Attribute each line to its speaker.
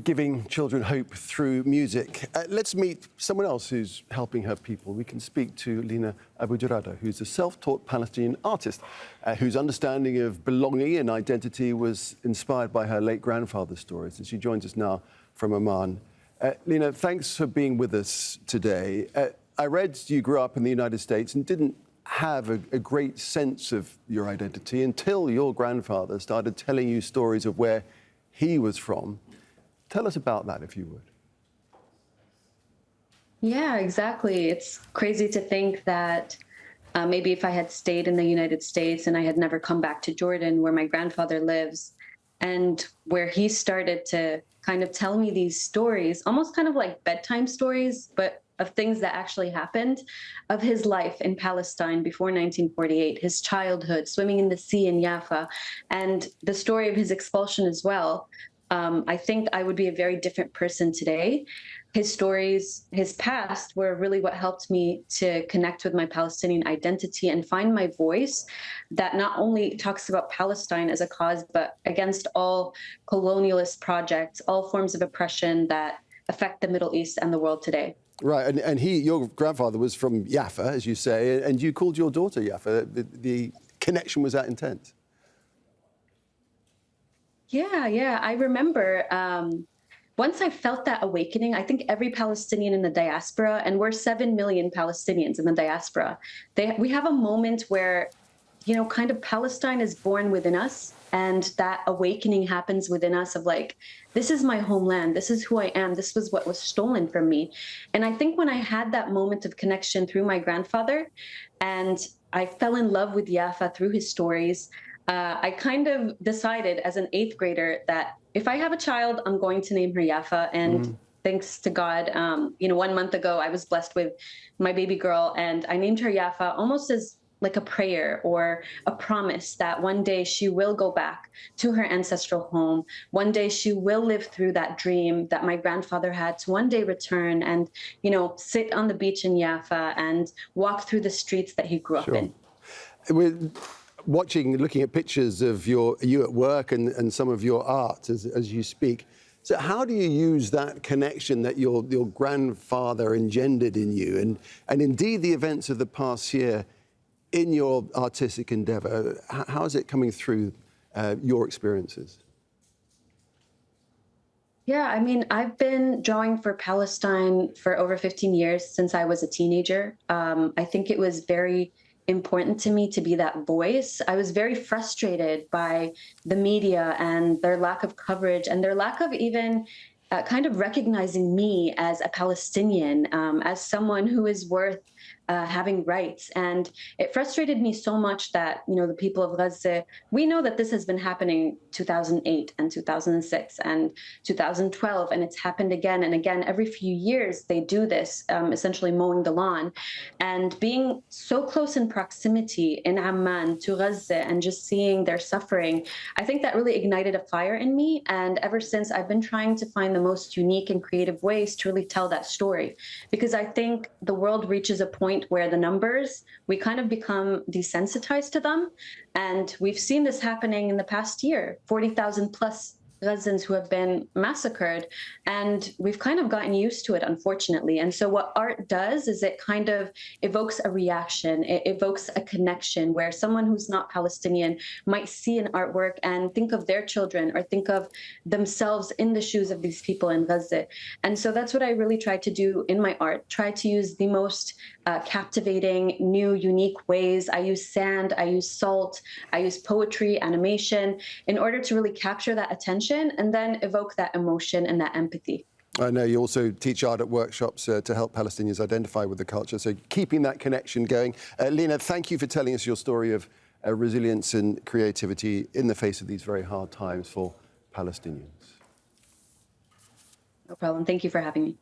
Speaker 1: giving children hope through music. Let's meet someone else who's helping her people. We can speak to Lina Abu Jarada, who's a self-taught Palestinian artist whose understanding of belonging and identity was inspired by her late grandfather's stories. And she joins us now from Oman. Lina, thanks for being with us today. I read you grew up in the United States and didn't have a great sense of your identity until your grandfather started telling you stories of where he was from. Tell us about that, if you would.
Speaker 2: Yeah, exactly. It's crazy to think that maybe if I had stayed in the United States and I had never come back to Jordan, where my grandfather lives, and where he started to kind of tell me these stories, almost kind of like bedtime stories, but of things that actually happened, of his life in Palestine before 1948, his childhood, swimming in the sea in Jaffa, and the story of his expulsion as well. I think I would be a very different person today. His stories, his past were really what helped me to connect with my Palestinian identity and find my voice that not only talks about Palestine as a cause, but against all colonialist projects, all forms of oppression that affect the Middle East and the world today.
Speaker 1: Right, and your grandfather was from Jaffa, as you say, and you called your daughter Jaffa. The connection was that intense.
Speaker 2: Yeah. I remember once I felt that awakening, I think every Palestinian in the diaspora, and we're 7 million Palestinians in the diaspora, we have a moment where, kind of Palestine is born within us, and that awakening happens within us of like, this is my homeland, this is who I am, this was what was stolen from me. And I think when I had that moment of connection through my grandfather, and I fell in love with Jaffa through his stories, I kind of decided as an 8th grader that if I have a child, I'm going to name her Jaffa. And thanks to God, 1 month ago, I was blessed with my baby girl, and I named her Jaffa almost as like a prayer or a promise that one day she will go back to her ancestral home. One day she will live through that dream that my grandfather had to one day return and, sit on the beach in Jaffa and walk through the streets that he grew up in.
Speaker 1: We're looking at pictures of you at work and some of your art as you speak. So how do you use that connection that your grandfather engendered in you and indeed the events of the past year in your artistic endeavor? How is it coming through your experiences?
Speaker 2: Yeah, I mean, I've been drawing for Palestine for over 15 years since I was a teenager. I think it was very important to me to be that voice. I was very frustrated by the media and their lack of coverage and their lack of even kind of recognizing me as a Palestinian, as someone who is worth having rights. And it frustrated me so much that, the people of Gaza, we know that this has been happening 2008 and 2006 and 2012, and it's happened again and again. Every few years they do this, essentially mowing the lawn. And being so close in proximity in Amman to Gaza and just seeing their suffering, I think that really ignited a fire in me. And ever since, I've been trying to find the most unique and creative ways to really tell that story. Because I think the world reaches a point where the numbers, we kind of become desensitized to them. And we've seen this happening in the past year, 40,000 plus Gazans who have been massacred, and we've kind of gotten used to it, unfortunately. And so what art does is it kind of evokes a reaction, it evokes a connection where someone who's not Palestinian might see an artwork and think of their children or think of themselves in the shoes of these people in Gaza. And so that's what I really try to do in my art, try to use the most captivating, new, unique ways. I use sand, I use salt, I use poetry, animation, in order to really capture that attention and then evoke that emotion and that empathy.
Speaker 1: I know you also teach art at workshops to help Palestinians identify with the culture, so keeping that connection going. Lina, thank you for telling us your story of resilience and creativity in the face of these very hard times for Palestinians.
Speaker 2: No problem. Thank you for having me.